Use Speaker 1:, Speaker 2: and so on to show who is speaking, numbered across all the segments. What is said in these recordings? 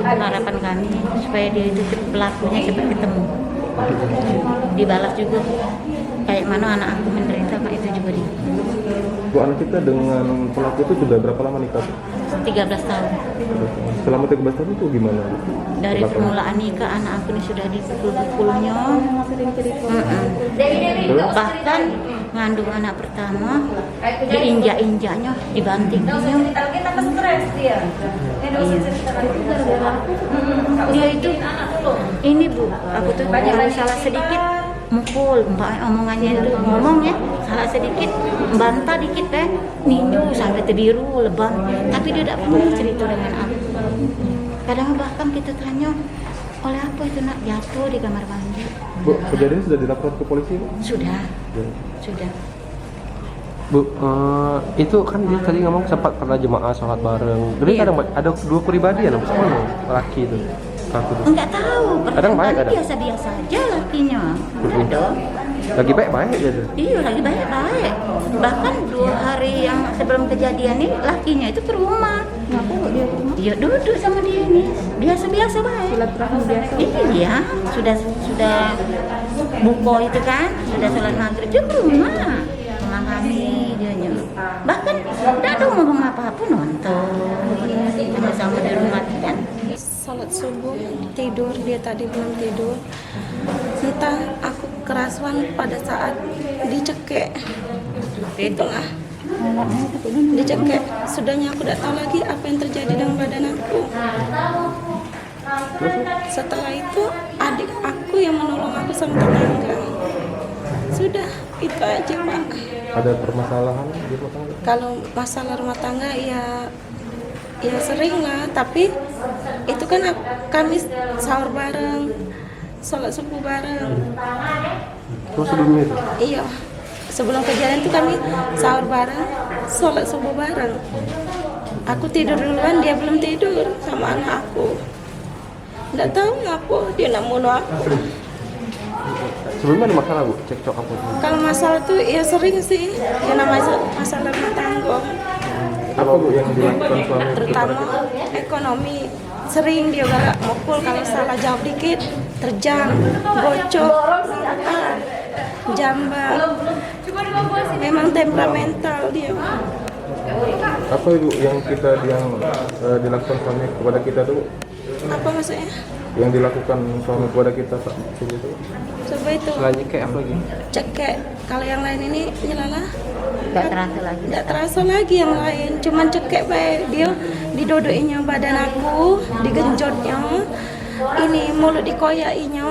Speaker 1: Harapan kami supaya dia itu pelakunya cepat ketemu. Dibalas juga kayak mana anak aku menderita, kayak itu juga dia.
Speaker 2: Bu, anak kita dengan pelaku itu sudah berapa lama nikah?
Speaker 1: 13 tahun.
Speaker 2: Selama 13 tahun itu gimana?
Speaker 1: Dari permulaan nikah anak aku ini sudah dipukul-pukulnya. Bahkan ngandung anak pertama diinjak-injaknya, dibantingnya. Dia itu ini Bu, aku tuh kalau salah sedikit mukul, omongannya itu ngomongnya salah sedikit bantah dikit ninju sampai terbiru lebam, tapi dia tidak pernah cerita dengan aku. Kadang bahkan kita tanya oleh apa itu nak jatuh di kamar mandi.
Speaker 2: Bu, kejadian sudah dilaporkan ke polisi? Bu?
Speaker 1: Sudah.
Speaker 3: Bu, itu kan dia tadi ngomong sempat pernah jemaah sholat bareng. Jadi
Speaker 1: Iya.
Speaker 3: ada dua pribadi ya, namanya laki itu.
Speaker 1: Enggak tahu,
Speaker 3: Kadang baik, kadang.
Speaker 1: biasa-biasa aja lakinya. Ada.
Speaker 3: Lagi baik ya tuh.
Speaker 1: Iya, lagi baik-baik. Bahkan 2 hari yang sebelum kejadian ini lakinya itu ke rumah. Kenapa dia ke rumah? Dia duduk sama dia ini. Biasa-biasa baik.
Speaker 4: Silaturahmi biasa.
Speaker 1: Iya, sudah buko itu kan, sudah sholat maghrib dia ke rumah. Memahami dianya. Bahkan tidak ada ngomong apa-apa, nonton sama-sama di rumah kan.
Speaker 4: Salat subuh, tidur, dia tadi belum tidur. Entah aku kerasuan pada saat dicekek. Itulah. Dicekek. Sudahnya aku tidak tahu lagi apa yang terjadi dengan badan aku. Setelah itu adik aku yang menolong aku sama tetangga. Sudah, itu aja Pak.
Speaker 2: Ada permasalahan di rumah tangga?
Speaker 4: Kalau masalah rumah tangga ya sering lah, tapi itu kan kami sahur bareng, sholat subuh bareng.
Speaker 2: Terus sebelumnya itu?
Speaker 4: Iya, sebelum kejadian itu kami sahur bareng, sholat subuh bareng. Aku tidur duluan, dia belum tidur sama anak aku. Nggak tahu ngapa dia nak bunuh aku.
Speaker 3: Sebelumnya ada masalah Bu, cekcok apa?
Speaker 4: Kalau masalah tuh ya sering sih, ya namanya masalah rumah tangga.
Speaker 2: Apa Bu yang dilakukan suami
Speaker 4: Terutama ekonomi. Sering dia galak mukul, kalau salah jawab dikit terjang, bocor, jambak. Memang temperamental dia.
Speaker 2: apa Ibu yang dilakukan suami kepada kita tuh?
Speaker 4: Apa maksudnya?
Speaker 2: Yang dilakukan suami kepada kita saat itu?
Speaker 4: Coba itu
Speaker 3: Selain kayak apa lagi?
Speaker 4: cekek. Kalau yang lain ini nyelalah
Speaker 1: Enggak terasa lagi.
Speaker 4: nggak terasa lagi yang lain, cuman cekek baik. Dia didodoinya badan aku, digenjotnya, ini mulut dikoyainya,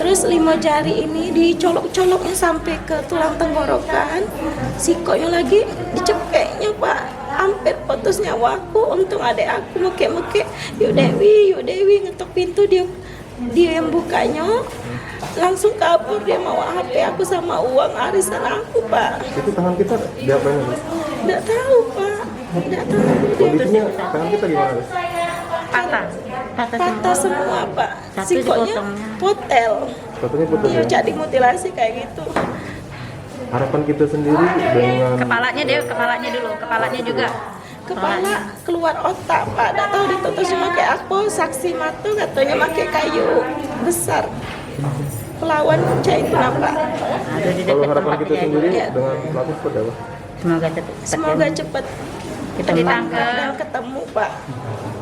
Speaker 4: terus 5 jari ini dicolok-coloknya sampai ke tulang tenggorokan, sikonya lagi dicekeknya Pak, hampir putus nyawa aku. Untung adek aku mekek-mekek, yuk Dewi ngetok pintu, dia yang bukanya, langsung kabur. Dia mau HP aku sama uang arisan aku Pak.
Speaker 2: Itu tangan kita diapain Bu?
Speaker 4: Nggak tahu Pak, nggak tahu.
Speaker 2: Kondisinya tangan kita gimana Bu?
Speaker 4: Patah semua Pak.
Speaker 1: Satu
Speaker 4: Sikonya
Speaker 1: dipotongnya.
Speaker 4: potel.
Speaker 2: Katanya putus
Speaker 4: Dia
Speaker 2: ya?
Speaker 4: jadi mutilasi kayak gitu.
Speaker 2: Harapan kita sendiri dengan
Speaker 1: Kepalanya juga.
Speaker 4: Kepala keluar otak Pak. Nggak tahu ditutusnya pakai apa. Saksi mata katanya pakai kayu besar. Pelawan cah itu nampak.
Speaker 1: Ada di
Speaker 2: kalau
Speaker 1: dekat
Speaker 2: harapan
Speaker 1: tempat
Speaker 2: kita
Speaker 1: kejadian.
Speaker 2: sendiri
Speaker 4: Iya.
Speaker 2: dengan pelaku seperti apa?
Speaker 4: Semoga cepat
Speaker 1: Kita ditangkap.
Speaker 4: dan ketemu Pak,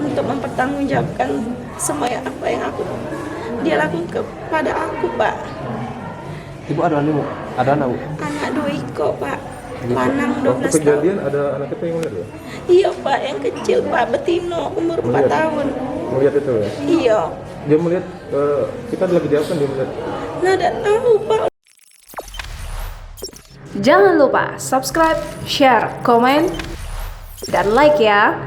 Speaker 4: untuk mempertanggungjawabkan semua apa yang dia lakukan kepada aku Pak.
Speaker 3: Ibu ada anak Bu? Ada anak Bu?
Speaker 4: Anak 2 iko Pak, lanang
Speaker 2: Waktu
Speaker 4: 12 tahun.
Speaker 2: kejadian ada anak kita yang melihat ya?
Speaker 4: Iya Pak, yang kecil Pak, betino umur 4
Speaker 2: Melihat?
Speaker 4: tahun.
Speaker 2: Melihat itu ya?
Speaker 4: Iya,
Speaker 2: Dia melihat kita lagi di apa dia melihat?
Speaker 4: nah tidak tahu Pak.
Speaker 5: Jangan lupa subscribe, share, komen, dan like ya.